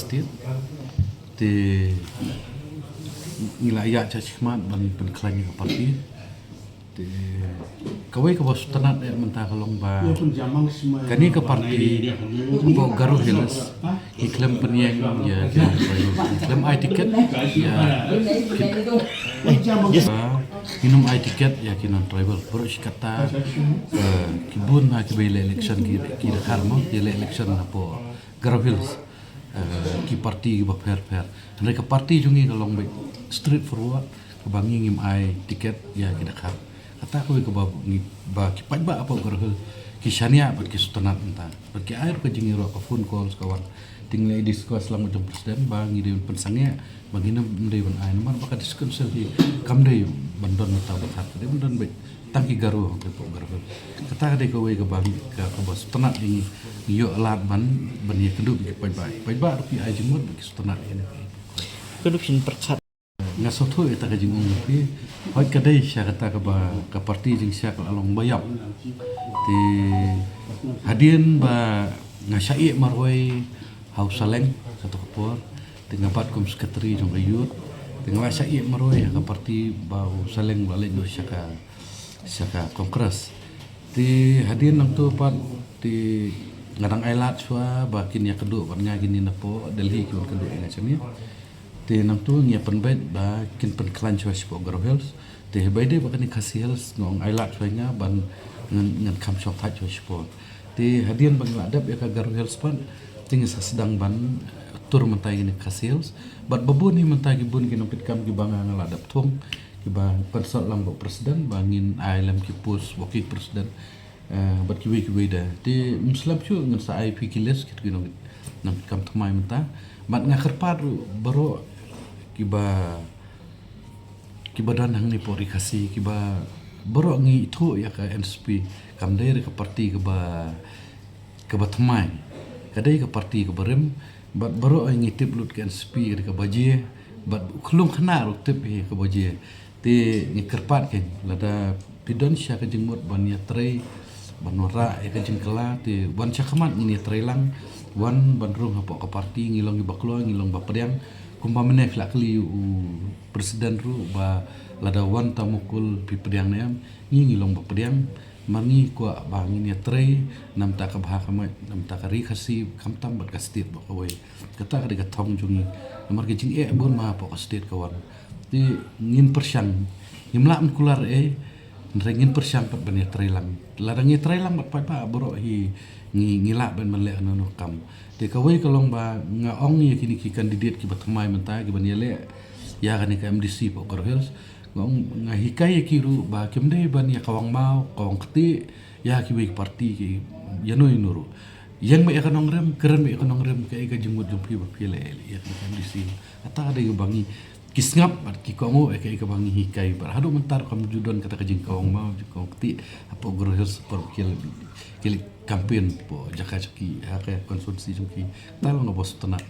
state te ngilaya cachmat ban penklang ke parti te kawai ke bos tanat mentah kalong ba kani ke parti bo garu hilas iklam penyeng ya iklam ai tiket ya minum ai tiket ya kinon travel bro kata kibun ha ki bele election ki karmo ki election apo garu hilas ki parti ki ba per mereka parti jungi kalong ba street forward kebangi ngim ai tiket ya ki dakar kata ko ke ba ki pajba apa garu ki shania ba ki sutanat entah ki air ke jingi ro phone calls kawan tingle discuss lang jom presiden ba ngi pensangnya bagina mendai ban ai nomor baka discuss selfie kamdai bandon ta bat de bandon be tangki garu ke garu kata de ko ke bang ke bos sutanat ini yo lat ban ya keduk ki pajba ki ai jingmut ki sutanat ini keduk sin perkat ngasoto eta ka jingong pi hoi kadai sya kata ka parti jing sya along bayap ti hadien ba ngasai marwai hausaleng satu kapur dengan pat kum sekretari jong ayut dengan ngasai marwai ka parti ba hausaleng balik do syaka kongres ti hadien nang tu pat ti ngadang ailat swa ba kin ya keduk warnya gini napo Delhi ki keduk ngacamnya te nang tu ngia penbet ba kin pen klan chwa sipo garu health te baide ba kan kasih health ngong ailat chwanya ban ngan kam shop thai chwa sipo te hadian bang ladap ya ka garu health pan ting sedang ban tur mentai ni kasih health bat babun ni mentai ki bun ki nompit kam ki banga ngaladap thong ki ba persot lam presiden bangin ailam ki pus wakil presiden bat ki we da te muslim chu ngan sa IP kiles ki nompit kam thamai menta mat ngakerpat baro kiba dan hang ni pori kasi kiba boro ngi itu ya ka NSP kamdai ke parti kiba thamai kadai ke parti ke berem bat boro ngi tip lut ke NSP ke baje bat khulung khana ru tip ke baje te ngi kerpat ke lada pidon sya ke jengmut ban ya trei banora ya ke jengkela te wan chakamat ngi trei lang wan bandrung hapo ke parti ngilong gi baklo ngilong bapediang kumpa menek lakli presiden ru ba lada wan tamukul pi pediang nem ngilong bapediang mangi ko bangin ya trei nam ta ka bha kamai nam ta ka ri khasi kamtam bat ka state ba kawai kata ka de ka thong jungi namar ke jing bun ma po ka state kawan ti ngin persyang ngimla kular rengin persyang pat ban ya trei lang lada ngi trei lang bat pa boro hi ngila ban melek no kam de kawai kalong ba ngaong ya kini ki kandidat ki batmai mentai ki ban yele ya kan ka MDC po Korhels ngong ngahikai ki ru ba kimde ban ya kawang mau kawang keti ya ki we parti ki yanoi nuru yang me ekonong rem keren me ekonong rem ka ga jumut jumpi ba pile ya kan MDC ata ada ga bangi kisngap ki kongo ka ga bangi hikai bar hadu mentar kam judon kata ka jing kawang mau kawang keti apa Korhels por kili campaign po jaka ki ha ka konsumsi jumki talong bos tenat